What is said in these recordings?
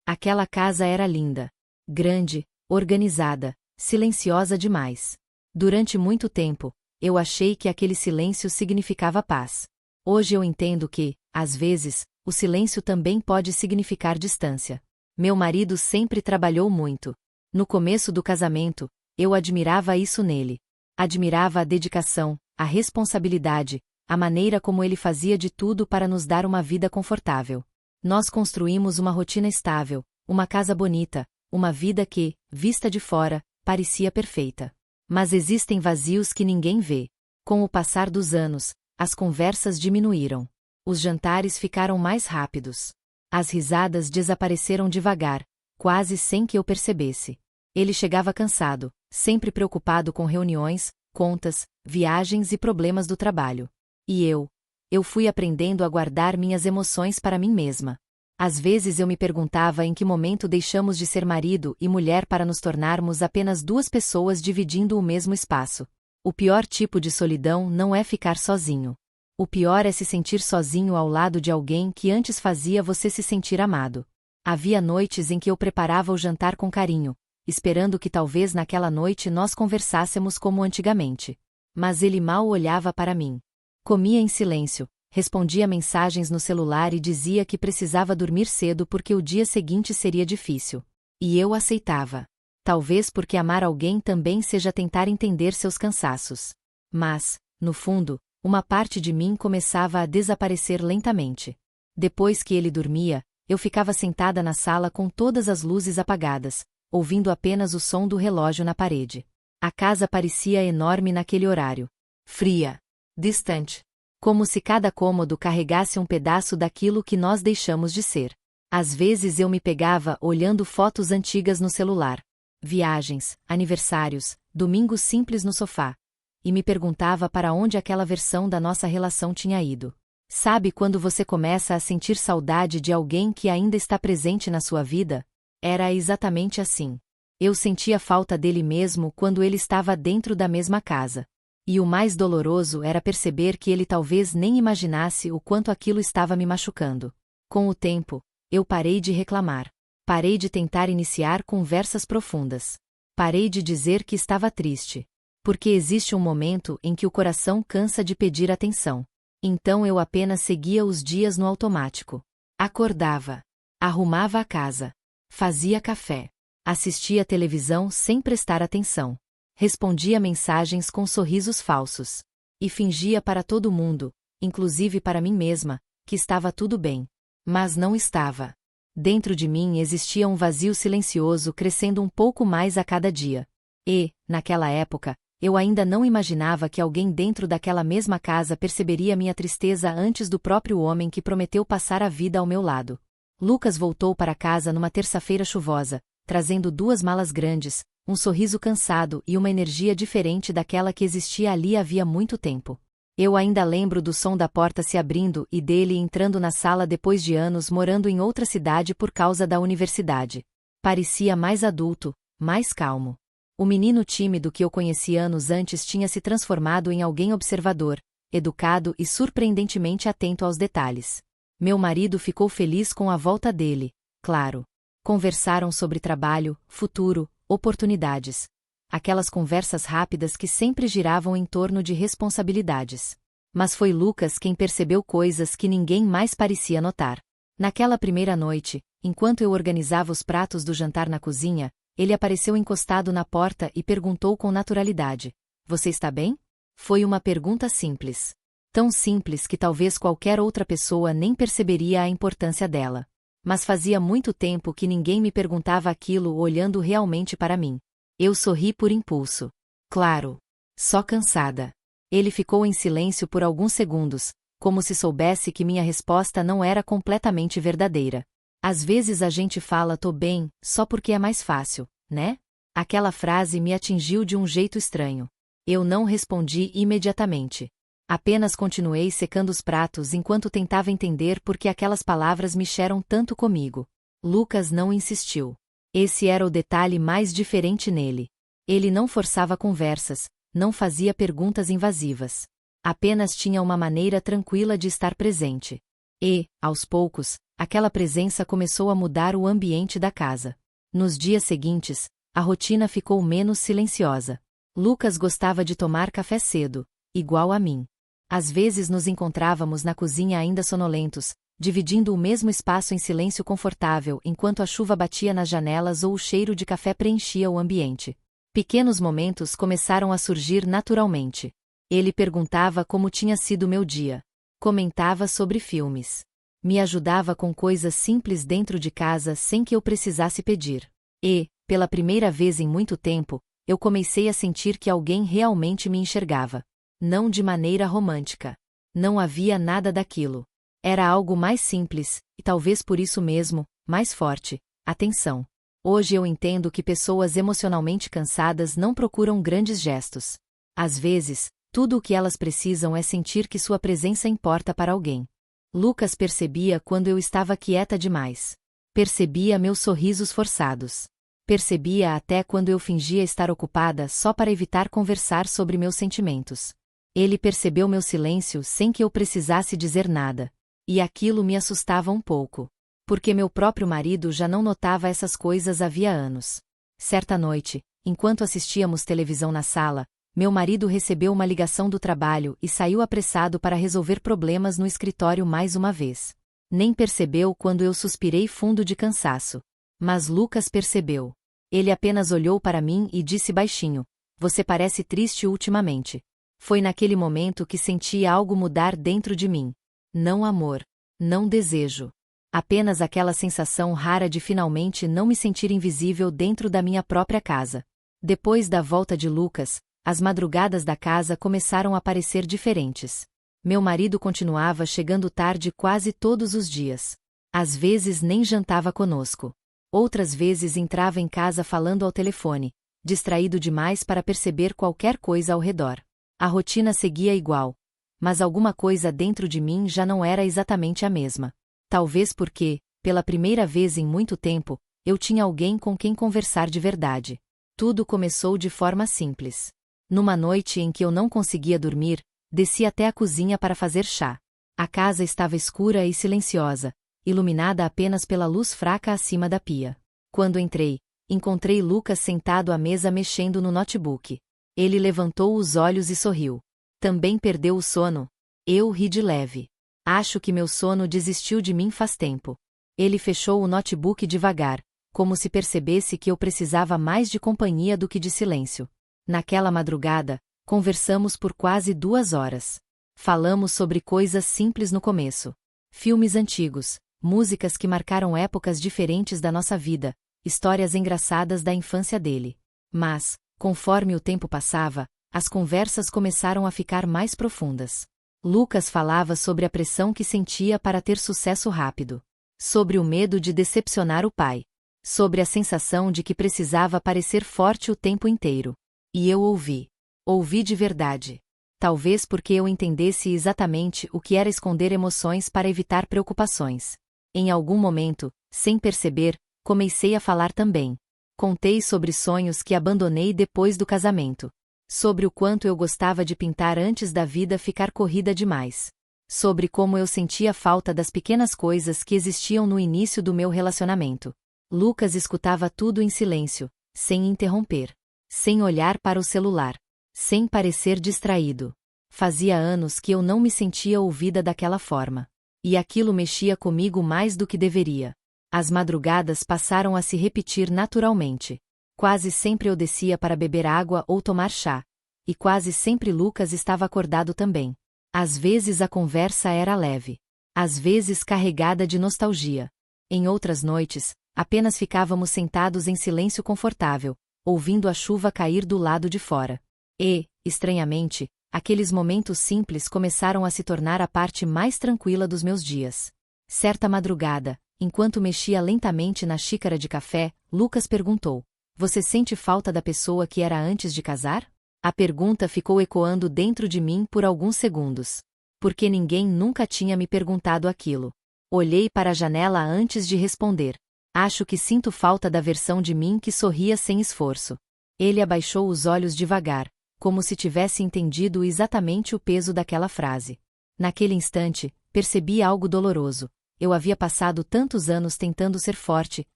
Aquela casa era linda. Grande, organizada, silenciosa demais. Durante muito tempo, eu achei que aquele silêncio significava paz. Hoje eu entendo que, às vezes, o silêncio também pode significar distância. Meu marido sempre trabalhou muito. No começo do casamento, eu admirava isso nele. Admirava a dedicação, a responsabilidade, a maneira como ele fazia de tudo para nos dar uma vida confortável. Nós construímos uma rotina estável, uma casa bonita, uma vida que, vista de fora, parecia perfeita. Mas existem vazios que ninguém vê. Com o passar dos anos, as conversas diminuíram. Os jantares ficaram mais rápidos. As risadas desapareceram devagar, quase sem que eu percebesse. Ele chegava cansado, sempre preocupado com reuniões, contas, viagens e problemas do trabalho. E eu fui aprendendo a guardar minhas emoções para mim mesma. Às vezes eu me perguntava em que momento deixamos de ser marido e mulher para nos tornarmos apenas duas pessoas dividindo o mesmo espaço. O pior tipo de solidão não é ficar sozinho. O pior é se sentir sozinho ao lado de alguém que antes fazia você se sentir amado. Havia noites em que eu preparava o jantar com carinho, esperando que talvez naquela noite nós conversássemos como antigamente. Mas ele mal olhava para mim. Comia em silêncio, respondia mensagens no celular e dizia que precisava dormir cedo porque o dia seguinte seria difícil. E eu aceitava. Talvez porque amar alguém também seja tentar entender seus cansaços. Mas, no fundo, uma parte de mim começava a desaparecer lentamente. Depois que ele dormia, eu ficava sentada na sala com todas as luzes apagadas, ouvindo apenas o som do relógio na parede. A casa parecia enorme naquele horário. Fria. Distante. Como se cada cômodo carregasse um pedaço daquilo que nós deixamos de ser. Às vezes eu me pegava olhando fotos antigas no celular. Viagens, aniversários, domingos simples no sofá. E me perguntava para onde aquela versão da nossa relação tinha ido. Sabe quando você começa a sentir saudade de alguém que ainda está presente na sua vida? Era exatamente assim. Eu sentia falta dele mesmo quando ele estava dentro da mesma casa. E o mais doloroso era perceber que ele talvez nem imaginasse o quanto aquilo estava me machucando. Com o tempo, eu parei de reclamar. Parei de tentar iniciar conversas profundas. Parei de dizer que estava triste. Porque existe um momento em que o coração cansa de pedir atenção. Então eu apenas seguia os dias no automático. Acordava. Arrumava a casa. Fazia café. Assistia televisão sem prestar atenção. Respondia mensagens com sorrisos falsos. E fingia para todo mundo, inclusive para mim mesma, que estava tudo bem. Mas não estava. Dentro de mim existia um vazio silencioso crescendo um pouco mais a cada dia. E, naquela época, eu ainda não imaginava que alguém dentro daquela mesma casa perceberia minha tristeza antes do próprio homem que prometeu passar a vida ao meu lado. Lucas voltou para casa numa terça-feira chuvosa, trazendo 2 malas grandes, um sorriso cansado e uma energia diferente daquela que existia ali havia muito tempo. Eu ainda lembro do som da porta se abrindo e dele entrando na sala depois de anos morando em outra cidade por causa da universidade. Parecia mais adulto, mais calmo. O menino tímido que eu conheci anos antes tinha se transformado em alguém observador, educado e surpreendentemente atento aos detalhes. Meu marido ficou feliz com a volta dele, claro. Conversaram sobre trabalho, futuro, oportunidades. Aquelas conversas rápidas que sempre giravam em torno de responsabilidades. Mas foi Lucas quem percebeu coisas que ninguém mais parecia notar. Naquela primeira noite, enquanto eu organizava os pratos do jantar na cozinha, ele apareceu encostado na porta e perguntou com naturalidade: "Você está bem?" Foi uma pergunta simples. Tão simples que talvez qualquer outra pessoa nem perceberia a importância dela. Mas fazia muito tempo que ninguém me perguntava aquilo olhando realmente para mim. Eu sorri por impulso. Claro. Só cansada. Ele ficou em silêncio por alguns segundos, como se soubesse que minha resposta não era completamente verdadeira. Às vezes a gente fala "tô bem", só porque é mais fácil, né? Aquela frase me atingiu de um jeito estranho. Eu não respondi imediatamente. Apenas continuei secando os pratos enquanto tentava entender por que aquelas palavras mexeram tanto comigo. Lucas não insistiu. Esse era o detalhe mais diferente nele. Ele não forçava conversas, não fazia perguntas invasivas. Apenas tinha uma maneira tranquila de estar presente. E, aos poucos, Aquela presença começou a mudar o ambiente da casa. Nos dias seguintes, a rotina ficou menos silenciosa. Lucas gostava de tomar café cedo, igual a mim. Às vezes nos encontrávamos na cozinha ainda sonolentos, dividindo o mesmo espaço em silêncio confortável enquanto a chuva batia nas janelas ou o cheiro de café preenchia o ambiente. Pequenos momentos começaram a surgir naturalmente. Ele perguntava como tinha sido meu dia. Comentava sobre filmes. Me ajudava com coisas simples dentro de casa sem que eu precisasse pedir. E, pela primeira vez em muito tempo, eu comecei a sentir que alguém realmente me enxergava. Não de maneira romântica. Não havia nada daquilo. Era algo mais simples, e talvez por isso mesmo, mais forte: atenção. Hoje eu entendo que pessoas emocionalmente cansadas não procuram grandes gestos. Às vezes, tudo o que elas precisam é sentir que sua presença importa para alguém. Lucas percebia quando eu estava quieta demais. Percebia meus sorrisos forçados. Percebia até quando eu fingia estar ocupada só para evitar conversar sobre meus sentimentos. Ele percebeu meu silêncio sem que eu precisasse dizer nada. E aquilo me assustava um pouco. Porque meu próprio marido já não notava essas coisas havia anos. Certa noite, enquanto assistíamos televisão na sala, meu marido recebeu uma ligação do trabalho e saiu apressado para resolver problemas no escritório mais uma vez. Nem percebeu quando eu suspirei fundo de cansaço. Mas Lucas percebeu. Ele apenas olhou para mim e disse baixinho: "Você parece triste ultimamente." Foi naquele momento que senti algo mudar dentro de mim. Não amor. Não desejo. Apenas aquela sensação rara de finalmente não me sentir invisível dentro da minha própria casa. Depois da volta de Lucas, as madrugadas da casa começaram a parecer diferentes. Meu marido continuava chegando tarde quase todos os dias. Às vezes nem jantava conosco. Outras vezes entrava em casa falando ao telefone, distraído demais para perceber qualquer coisa ao redor. A rotina seguia igual, mas alguma coisa dentro de mim já não era exatamente a mesma. Talvez porque, pela primeira vez em muito tempo, eu tinha alguém com quem conversar de verdade. Tudo começou de forma simples. Numa noite em que eu não conseguia dormir, desci até a cozinha para fazer chá. A casa estava escura e silenciosa, iluminada apenas pela luz fraca acima da pia. Quando entrei, encontrei Lucas sentado à mesa mexendo no notebook. Ele levantou os olhos e sorriu. Também perdeu o sono? Eu ri de leve. Acho que meu sono desistiu de mim faz tempo. Ele fechou o notebook devagar, como se percebesse que eu precisava mais de companhia do que de silêncio. Naquela madrugada, conversamos por quase 2 horas. Falamos sobre coisas simples no começo. Filmes antigos, músicas que marcaram épocas diferentes da nossa vida, histórias engraçadas da infância dele. Mas, conforme o tempo passava, as conversas começaram a ficar mais profundas. Lucas falava sobre a pressão que sentia para ter sucesso rápido. Sobre o medo de decepcionar o pai. Sobre a sensação de que precisava parecer forte o tempo inteiro. E eu ouvi. Ouvi de verdade. Talvez porque eu entendesse exatamente o que era esconder emoções para evitar preocupações. Em algum momento, sem perceber, comecei a falar também. Contei sobre sonhos que abandonei depois do casamento. Sobre o quanto eu gostava de pintar antes da vida ficar corrida demais. Sobre como eu sentia falta das pequenas coisas que existiam no início do meu relacionamento. Lucas escutava tudo em silêncio, sem interromper. Sem olhar para o celular. Sem parecer distraído. Fazia anos que eu não me sentia ouvida daquela forma. E aquilo mexia comigo mais do que deveria. As madrugadas passaram a se repetir naturalmente. Quase sempre eu descia para beber água ou tomar chá. E quase sempre Lucas estava acordado também. Às vezes a conversa era leve. Às vezes carregada de nostalgia. Em outras noites, apenas ficávamos sentados em silêncio confortável, ouvindo a chuva cair do lado de fora. E, estranhamente, aqueles momentos simples começaram a se tornar a parte mais tranquila dos meus dias. Certa madrugada, enquanto mexia lentamente na xícara de café, Lucas perguntou: "Você sente falta da pessoa que era antes de casar?" A pergunta ficou ecoando dentro de mim por alguns segundos. Porque ninguém nunca tinha me perguntado aquilo. Olhei para a janela antes de responder. Acho que sinto falta da versão de mim que sorria sem esforço. Ele abaixou os olhos devagar, como se tivesse entendido exatamente o peso daquela frase. Naquele instante, percebi algo doloroso. eu havia passado tantos anos tentando ser forte,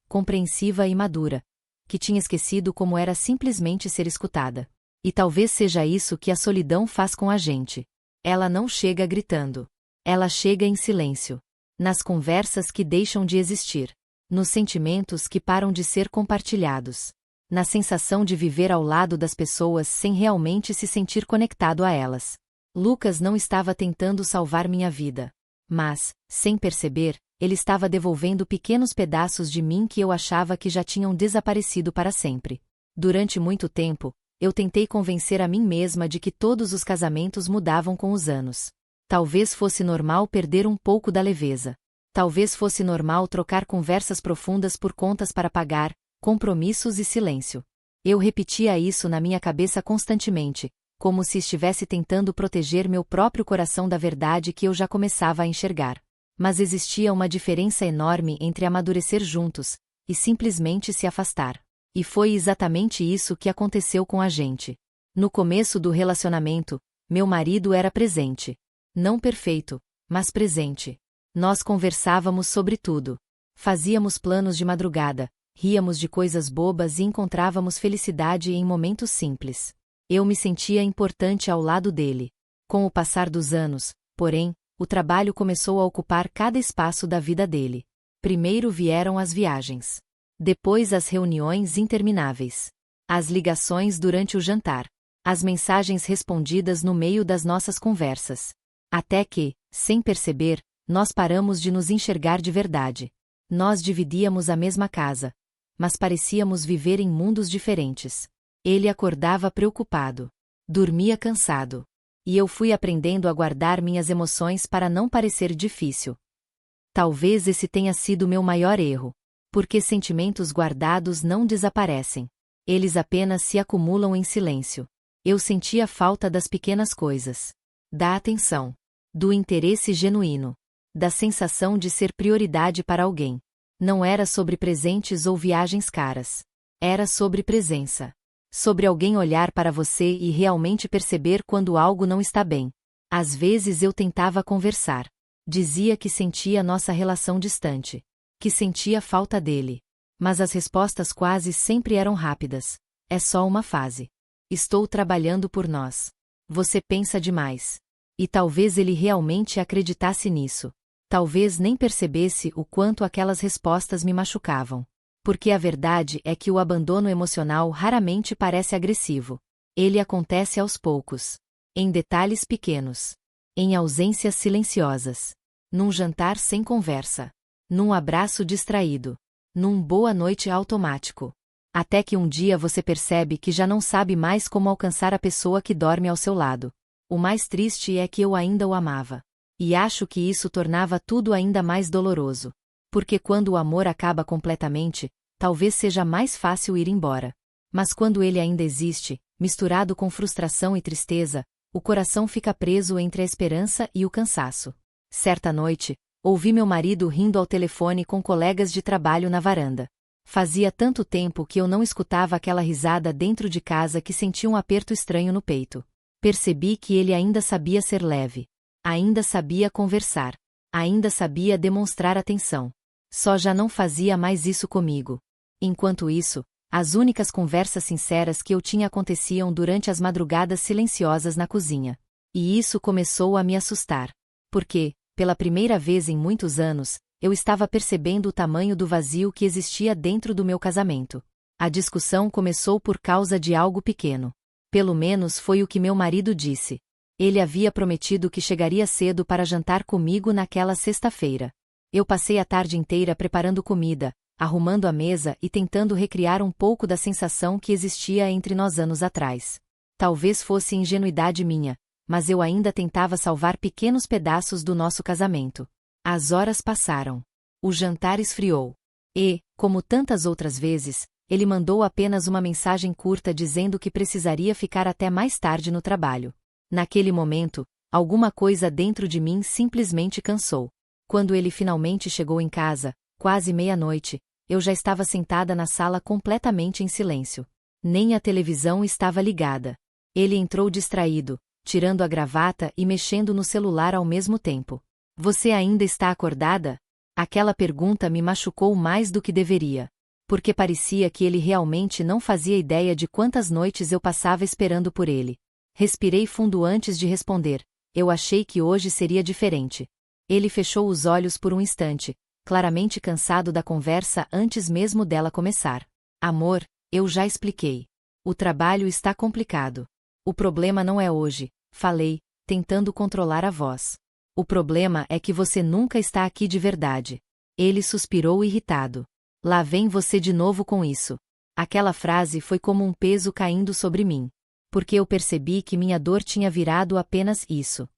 compreensiva e madura, que tinha esquecido como era simplesmente ser escutada. E talvez seja isso que a solidão faz com a gente. Ela não chega gritando. Ela chega em silêncio. Nas conversas que deixam de existir. Nos sentimentos que param de ser compartilhados. Na sensação de viver ao lado das pessoas sem realmente se sentir conectado a elas. Lucas não estava tentando salvar minha vida. Mas, sem perceber, ele estava devolvendo pequenos pedaços de mim que eu achava que já tinham desaparecido para sempre. Durante muito tempo, eu tentei convencer a mim mesma de que todos os casamentos mudavam com os anos. Talvez fosse normal perder um pouco da leveza. Talvez fosse normal trocar conversas profundas por contas para pagar, compromissos e silêncio. Eu repetia isso na minha cabeça constantemente, como se estivesse tentando proteger meu próprio coração da verdade que eu já começava a enxergar. Mas existia uma diferença enorme entre amadurecer juntos e simplesmente se afastar. E foi exatamente isso que aconteceu com a gente. No começo do relacionamento, meu marido era presente. Não perfeito, mas presente. Nós conversávamos sobre tudo. Fazíamos planos de madrugada, ríamos de coisas bobas e encontrávamos felicidade em momentos simples. Eu me sentia importante ao lado dele. Com o passar dos anos, porém, o trabalho começou a ocupar cada espaço da vida dele. Primeiro vieram as viagens. Depois as reuniões intermináveis. As ligações durante o jantar. As mensagens respondidas no meio das nossas conversas. Até que, sem perceber, nós paramos de nos enxergar de verdade. Nós dividíamos a mesma casa, mas parecíamos viver em mundos diferentes. Ele acordava preocupado. Dormia cansado. E eu fui aprendendo a guardar minhas emoções para não parecer difícil. Talvez esse tenha sido meu maior erro. Porque sentimentos guardados não desaparecem. Eles apenas se acumulam em silêncio. Eu sentia falta das pequenas coisas. Da atenção. Do interesse genuíno. Da sensação de ser prioridade para alguém. Não era sobre presentes ou viagens caras. Era sobre presença. Sobre alguém olhar para você e realmente perceber quando algo não está bem. Às vezes eu tentava conversar. Dizia que sentia nossa relação distante. Que sentia falta dele. Mas as respostas quase sempre eram rápidas. É só uma fase. Estou trabalhando por nós. Você pensa demais. E talvez ele realmente acreditasse nisso. Talvez nem percebesse o quanto aquelas respostas me machucavam. Porque a verdade é que o abandono emocional raramente parece agressivo. Ele acontece aos poucos. Em detalhes pequenos. Em ausências silenciosas. Num jantar sem conversa. Num abraço distraído. Num boa noite automático. Até que um dia você percebe que já não sabe mais como alcançar a pessoa que dorme ao seu lado. O mais triste é que eu ainda o amava. E acho que isso tornava tudo ainda mais doloroso. Porque quando o amor acaba completamente, talvez seja mais fácil ir embora. Mas quando ele ainda existe, misturado com frustração e tristeza, o coração fica preso entre a esperança e o cansaço. Certa noite, ouvi meu marido rindo ao telefone com colegas de trabalho na varanda. Fazia tanto tempo que eu não escutava aquela risada dentro de casa que senti um aperto estranho no peito. Percebi que ele ainda sabia ser leve. Ainda sabia conversar. Ainda sabia demonstrar atenção. Só já não fazia mais isso comigo. Enquanto isso, as únicas conversas sinceras que eu tinha aconteciam durante as madrugadas silenciosas na cozinha. E isso começou a me assustar. Porque, pela primeira vez em muitos anos, eu estava percebendo o tamanho do vazio que existia dentro do meu casamento. A discussão começou por causa de algo pequeno. Pelo menos foi o que meu marido disse. Ele havia prometido que chegaria cedo para jantar comigo naquela sexta-feira. Eu passei a tarde inteira preparando comida, arrumando a mesa e tentando recriar um pouco da sensação que existia entre nós anos atrás. Talvez fosse ingenuidade minha, mas eu ainda tentava salvar pequenos pedaços do nosso casamento. As horas passaram. O jantar esfriou. E, como tantas outras vezes, ele mandou apenas uma mensagem curta dizendo que precisaria ficar até mais tarde no trabalho. Naquele momento, alguma coisa dentro de mim simplesmente cansou. Quando ele finalmente chegou em casa, quase meia-noite, eu já estava sentada na sala completamente em silêncio. Nem a televisão estava ligada. Ele entrou distraído, tirando a gravata e mexendo no celular ao mesmo tempo. Você ainda está acordada? Aquela pergunta me machucou mais do que deveria. Porque parecia que ele realmente não fazia ideia de quantas noites eu passava esperando por ele. Respirei fundo antes de responder. Eu achei que hoje seria diferente. Ele fechou os olhos por um instante, claramente cansado da conversa antes mesmo dela começar. Amor, eu já expliquei. O trabalho está complicado. O problema não é hoje, falei, tentando controlar a voz. O problema é que você nunca está aqui de verdade. Ele suspirou irritado. Lá vem você de novo com isso. Aquela frase foi como um peso caindo sobre mim. Porque eu percebi que minha dor tinha virado apenas isso.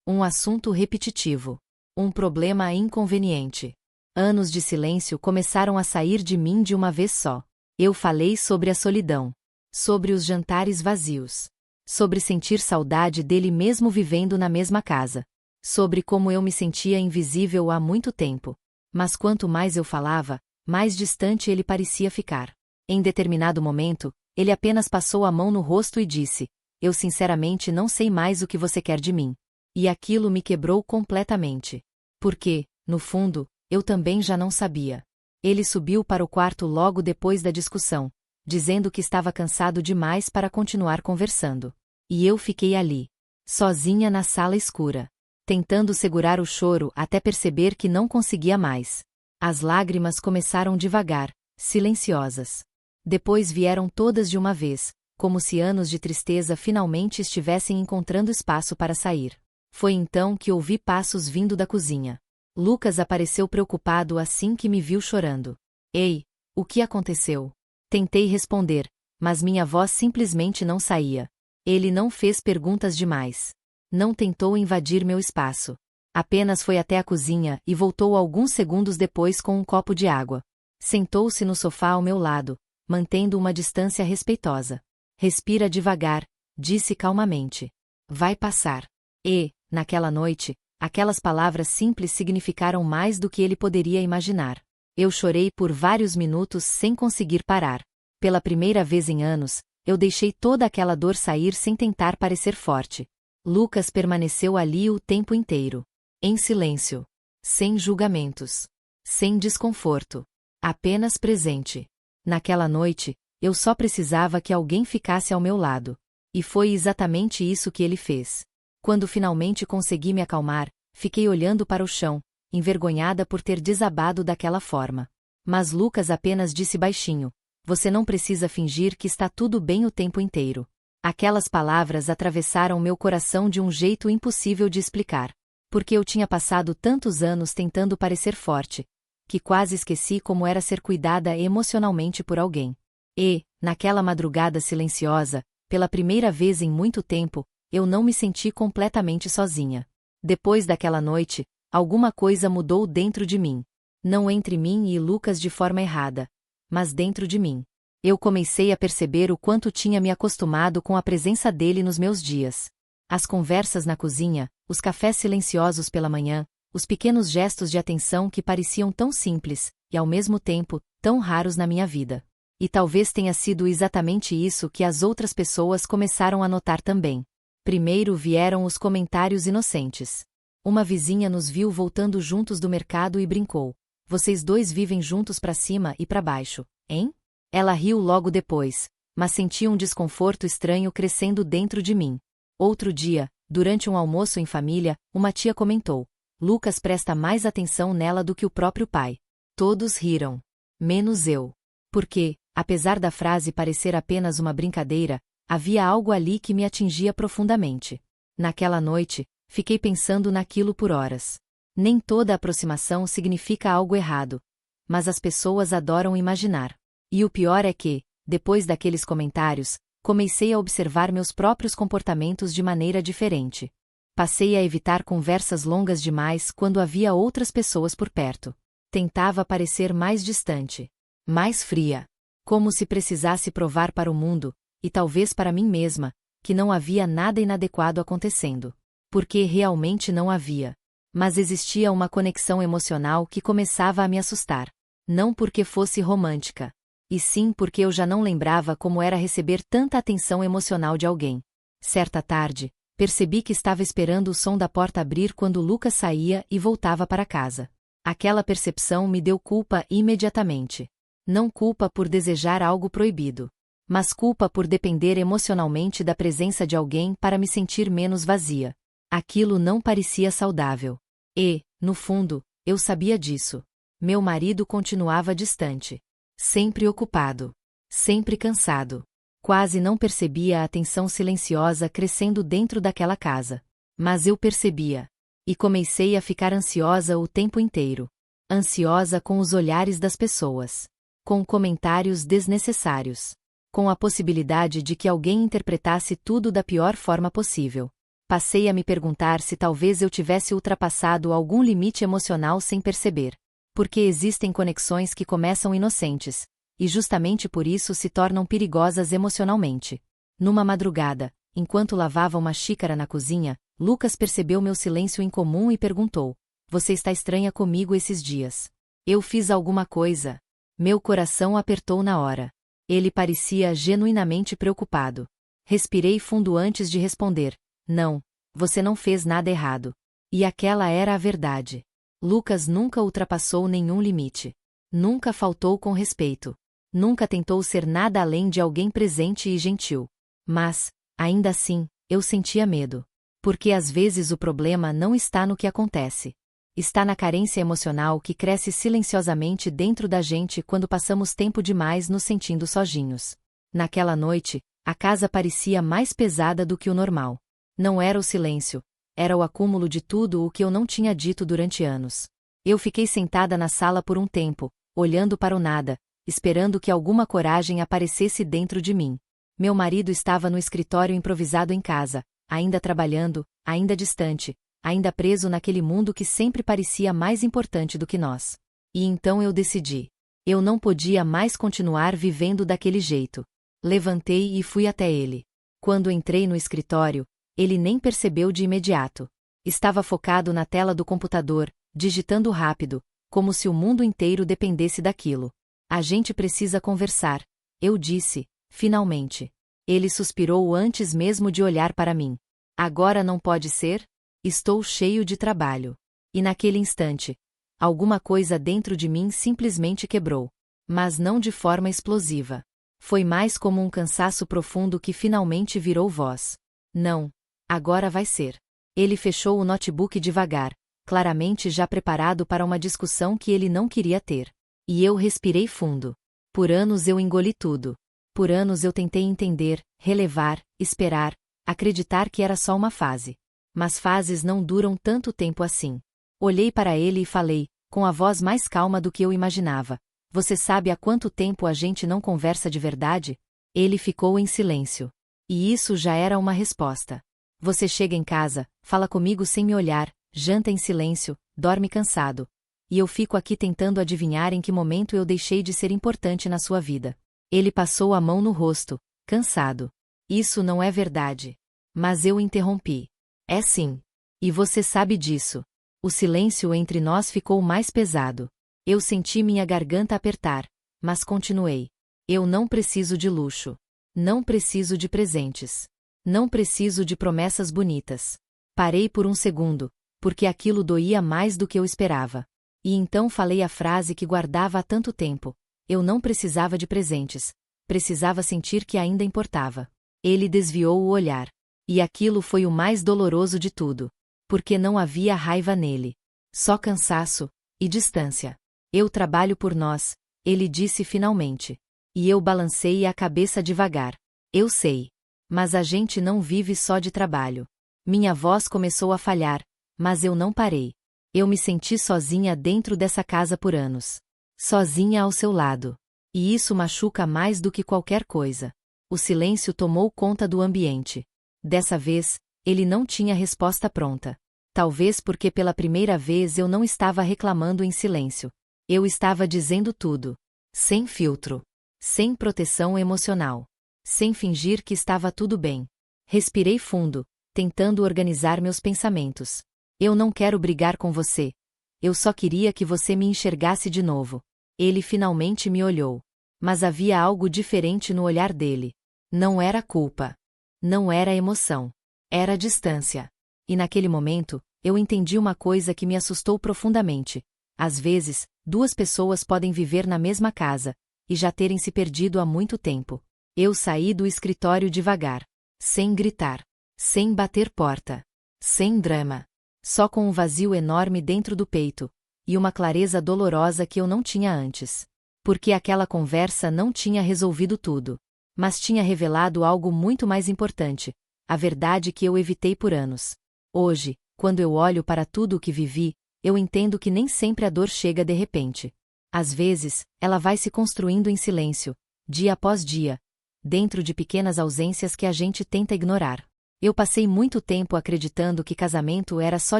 Um assunto repetitivo. Um problema inconveniente. Anos de silêncio começaram a sair de mim de uma vez só. Eu falei sobre a solidão. Sobre os jantares vazios. Sobre sentir saudade dele mesmo vivendo na mesma casa. Sobre como eu me sentia invisível há muito tempo. Mas quanto mais eu falava, mais distante ele parecia ficar. Em determinado momento, ele apenas passou a mão no rosto e disse: eu sinceramente não sei mais o que você quer de mim. E aquilo me quebrou completamente. Porque, no fundo, eu também já não sabia. Ele subiu para o quarto logo depois da discussão, dizendo que estava cansado demais para continuar conversando. E eu fiquei ali, sozinha na sala escura, tentando segurar o choro até perceber que não conseguia mais. As lágrimas começaram devagar, silenciosas. Depois vieram todas de uma vez, como se anos de tristeza finalmente estivessem encontrando espaço para sair. Foi então que ouvi passos vindo da cozinha. Lucas apareceu preocupado assim que me viu chorando. Ei, o que aconteceu? Tentei responder, mas minha voz simplesmente não saía. Ele não fez perguntas demais. Não tentou invadir meu espaço. Apenas foi até a cozinha e voltou alguns segundos depois com um copo de água. Sentou-se no sofá ao meu lado, mantendo uma distância respeitosa. Respira devagar, disse calmamente. Vai passar. E, naquela noite, aquelas palavras simples significaram mais do que ele poderia imaginar. Eu chorei por vários minutos sem conseguir parar. Pela primeira vez em anos, eu deixei toda aquela dor sair sem tentar parecer forte. Lucas permaneceu ali o tempo inteiro. Em silêncio. Sem julgamentos. Sem desconforto. Apenas presente. Naquela noite, eu só precisava que alguém ficasse ao meu lado. E foi exatamente isso que ele fez. Quando finalmente consegui me acalmar, fiquei olhando para o chão, envergonhada por ter desabado daquela forma. Mas Lucas apenas disse baixinho: você não precisa fingir que está tudo bem o tempo inteiro. Aquelas palavras atravessaram meu coração de um jeito impossível de explicar. Porque eu tinha passado tantos anos tentando parecer forte, que quase esqueci como era ser cuidada emocionalmente por alguém. E, naquela madrugada silenciosa, pela primeira vez em muito tempo, eu não me senti completamente sozinha. Depois daquela noite, alguma coisa mudou dentro de mim. Não entre mim e Lucas de forma errada, mas dentro de mim. Eu comecei a perceber o quanto tinha me acostumado com a presença dele nos meus dias. As conversas na cozinha, os cafés silenciosos pela manhã, os pequenos gestos de atenção que pareciam tão simples, e ao mesmo tempo, tão raros na minha vida. E talvez tenha sido exatamente isso que as outras pessoas começaram a notar também. Primeiro vieram os comentários inocentes. Uma vizinha nos viu voltando juntos do mercado e brincou: vocês dois vivem juntos para cima e para baixo, hein? Ela riu logo depois, mas senti um desconforto estranho crescendo dentro de mim. Outro dia, durante um almoço em família, uma tia comentou: Lucas presta mais atenção nela do que o próprio pai. Todos riram. Menos eu. Porque, apesar da frase parecer apenas uma brincadeira, havia algo ali que me atingia profundamente. Naquela noite, fiquei pensando naquilo por horas. Nem toda aproximação significa algo errado, mas as pessoas adoram imaginar. E o pior é que, depois daqueles comentários, comecei a observar meus próprios comportamentos de maneira diferente. Passei a evitar conversas longas demais quando havia outras pessoas por perto. Tentava parecer mais distante, mais fria, como se precisasse provar para o mundo, e talvez para mim mesma, que não havia nada inadequado acontecendo. Porque realmente não havia. Mas existia uma conexão emocional que começava a me assustar. Não porque fosse romântica. E sim porque eu já não lembrava como era receber tanta atenção emocional de alguém. Certa tarde, percebi que estava esperando o som da porta abrir quando Lucas saía e voltava para casa. Aquela percepção me deu culpa imediatamente. Não culpa por desejar algo proibido, mas culpa por depender emocionalmente da presença de alguém para me sentir menos vazia. Aquilo não parecia saudável. E, no fundo, eu sabia disso. Meu marido continuava distante. Sempre ocupado. Sempre cansado. Quase não percebia a tensão silenciosa crescendo dentro daquela casa. Mas eu percebia. E comecei a ficar ansiosa o tempo inteiro. Ansiosa com os olhares das pessoas. Com comentários desnecessários. Com a possibilidade de que alguém interpretasse tudo da pior forma possível. Passei a me perguntar se talvez eu tivesse ultrapassado algum limite emocional sem perceber. Porque existem conexões que começam inocentes, e justamente por isso se tornam perigosas emocionalmente. Numa madrugada, enquanto lavava uma xícara na cozinha, Lucas percebeu meu silêncio incomum e perguntou: "Você está estranha comigo esses dias? Eu fiz alguma coisa?" Meu coração apertou na hora. Ele parecia genuinamente preocupado. Respirei fundo antes de responder: "Não, você não fez nada errado." E aquela era a verdade. Lucas nunca ultrapassou nenhum limite. Nunca faltou com respeito. Nunca tentou ser nada além de alguém presente e gentil. Mas, ainda assim, eu sentia medo. Porque às vezes o problema não está no que acontece. Está na carência emocional que cresce silenciosamente dentro da gente quando passamos tempo demais nos sentindo sozinhos. Naquela noite, a casa parecia mais pesada do que o normal. Não era o silêncio, era o acúmulo de tudo o que eu não tinha dito durante anos. Eu fiquei sentada na sala por um tempo, olhando para o nada, esperando que alguma coragem aparecesse dentro de mim. Meu marido estava no escritório improvisado em casa, ainda trabalhando, ainda distante, ainda preso naquele mundo que sempre parecia mais importante do que nós. E então eu decidi. Eu não podia mais continuar vivendo daquele jeito. Levantei e fui até ele. Quando entrei no escritório, ele nem percebeu de imediato. Estava focado na tela do computador, digitando rápido, como se o mundo inteiro dependesse daquilo. "A gente precisa conversar", eu disse, finalmente. Ele suspirou antes mesmo de olhar para mim. "Agora não pode ser? Estou cheio de trabalho." E naquele instante, alguma coisa dentro de mim simplesmente quebrou. Mas não de forma explosiva. Foi mais como um cansaço profundo que finalmente virou voz. "Não. Agora vai ser." Ele fechou o notebook devagar, claramente já preparado para uma discussão que ele não queria ter. E eu respirei fundo. Por anos eu engoli tudo. Por anos eu tentei entender, relevar, esperar, acreditar que era só uma fase. Mas fases não duram tanto tempo assim. Olhei para ele e falei, com a voz mais calma do que eu imaginava: "Você sabe há quanto tempo a gente não conversa de verdade?" Ele ficou em silêncio. E isso já era uma resposta. Você chega em casa, fala comigo sem me olhar, janta em silêncio, dorme cansado. E eu fico aqui tentando adivinhar em que momento eu deixei de ser importante na sua vida. Ele passou a mão no rosto, cansado. Isso não é verdade. Mas eu interrompi. É sim. E você sabe disso. O silêncio entre nós ficou mais pesado. Eu senti minha garganta apertar, mas continuei. Eu não preciso de luxo. Não preciso de presentes. Não preciso de promessas bonitas. Parei por um segundo, porque aquilo doía mais do que eu esperava. E então falei a frase que guardava há tanto tempo. Eu não precisava de presentes. Precisava sentir que ainda importava. Ele desviou o olhar. E aquilo foi o mais doloroso de tudo. Porque não havia raiva nele. Só cansaço e distância. Eu trabalho por nós, ele disse finalmente. E eu balancei a cabeça devagar. Eu sei. Mas a gente não vive só de trabalho. Minha voz começou a falhar, mas eu não parei. Eu me senti sozinha dentro dessa casa por anos. Sozinha ao seu lado. E isso machuca mais do que qualquer coisa. O silêncio tomou conta do ambiente. Dessa vez, ele não tinha resposta pronta. Talvez porque pela primeira vez eu não estava reclamando em silêncio. Eu estava dizendo tudo. Sem filtro. Sem proteção emocional. Sem fingir que estava tudo bem. Respirei fundo, tentando organizar meus pensamentos. Eu não quero brigar com você. Eu só queria que você me enxergasse de novo. Ele finalmente me olhou. Mas havia algo diferente no olhar dele. Não era culpa. Não era emoção. Era distância. E naquele momento, eu entendi uma coisa que me assustou profundamente. Às vezes, duas pessoas podem viver na mesma casa e já terem se perdido há muito tempo. Eu saí do escritório devagar, sem gritar, sem bater porta, sem drama, só com um vazio enorme dentro do peito e uma clareza dolorosa que eu não tinha antes. Porque aquela conversa não tinha resolvido tudo, mas tinha revelado algo muito mais importante, a verdade que eu evitei por anos. Hoje, quando eu olho para tudo o que vivi, eu entendo que nem sempre a dor chega de repente. Às vezes, ela vai se construindo em silêncio, dia após dia, dentro de pequenas ausências que a gente tenta ignorar. Eu passei muito tempo acreditando que casamento era só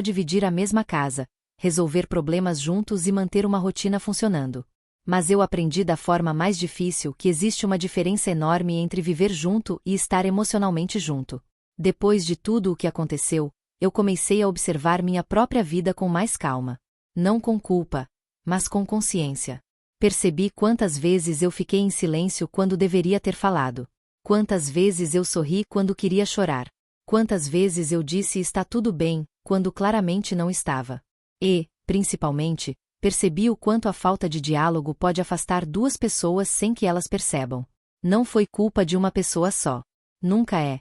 dividir a mesma casa, resolver problemas juntos e manter uma rotina funcionando. Mas eu aprendi da forma mais difícil que existe uma diferença enorme entre viver junto e estar emocionalmente junto. Depois de tudo o que aconteceu, eu comecei a observar minha própria vida com mais calma. Não com culpa, mas com consciência. Percebi quantas vezes eu fiquei em silêncio quando deveria ter falado. Quantas vezes eu sorri quando queria chorar. Quantas vezes eu disse está tudo bem, quando claramente não estava. E, principalmente, percebi o quanto a falta de diálogo pode afastar duas pessoas sem que elas percebam. Não foi culpa de uma pessoa só. Nunca é.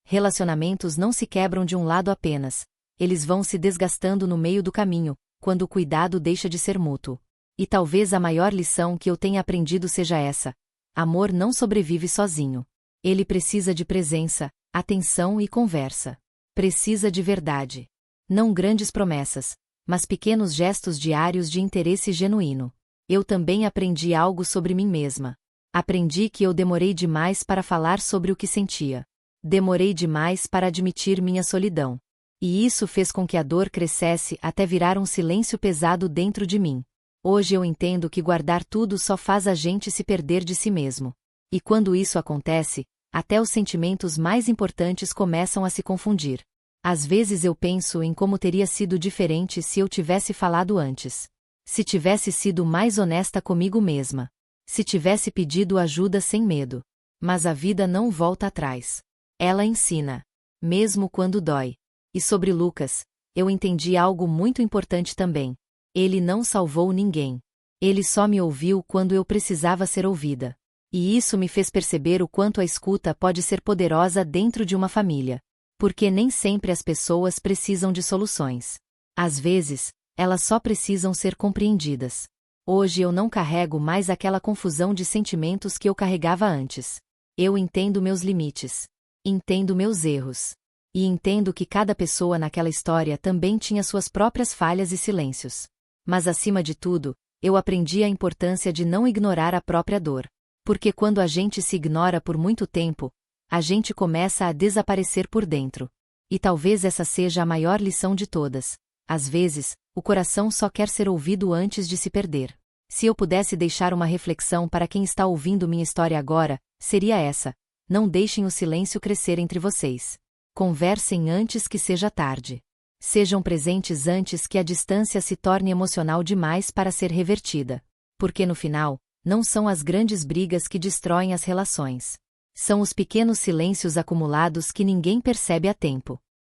Relacionamentos não se quebram de um lado apenas. Eles vão se desgastando no meio do caminho, quando o cuidado deixa de ser mútuo. E talvez a maior lição que eu tenha aprendido seja essa: amor não sobrevive sozinho. Ele precisa de presença, atenção e conversa. Precisa de verdade. Não grandes promessas, mas pequenos gestos diários de interesse genuíno. Eu também aprendi algo sobre mim mesma. Aprendi que eu demorei demais para falar sobre o que sentia. Demorei demais para admitir minha solidão. E isso fez com que a dor crescesse até virar um silêncio pesado dentro de mim. Hoje eu entendo que guardar tudo só faz a gente se perder de si mesmo. E quando isso acontece, até os sentimentos mais importantes começam a se confundir. Às vezes eu penso em como teria sido diferente se eu tivesse falado antes. Se tivesse sido mais honesta comigo mesma. Se tivesse pedido ajuda sem medo. Mas a vida não volta atrás. Ela ensina. Mesmo quando dói. E sobre Lucas, eu entendi algo muito importante também. Ele não salvou ninguém. Ele só me ouviu quando eu precisava ser ouvida. E isso me fez perceber o quanto a escuta pode ser poderosa dentro de uma família. Porque nem sempre as pessoas precisam de soluções. Às vezes, elas só precisam ser compreendidas. Hoje eu não carrego mais aquela confusão de sentimentos que eu carregava antes. Eu entendo meus limites. Entendo meus erros. E entendo que cada pessoa naquela história também tinha suas próprias falhas e silêncios. Mas acima de tudo, eu aprendi a importância de não ignorar a própria dor. Porque quando a gente se ignora por muito tempo, a gente começa a desaparecer por dentro. E talvez essa seja a maior lição de todas. Às vezes, o coração só quer ser ouvido antes de se perder. Se eu pudesse deixar uma reflexão para quem está ouvindo minha história agora, seria essa: não deixem o silêncio crescer entre vocês. Conversem antes que seja tarde. Sejam presentes antes que a distância se torne emocional demais para ser revertida. Porque no final, não são as grandes brigas que destroem as relações. São os pequenos silêncios acumulados que ninguém percebe a tempo.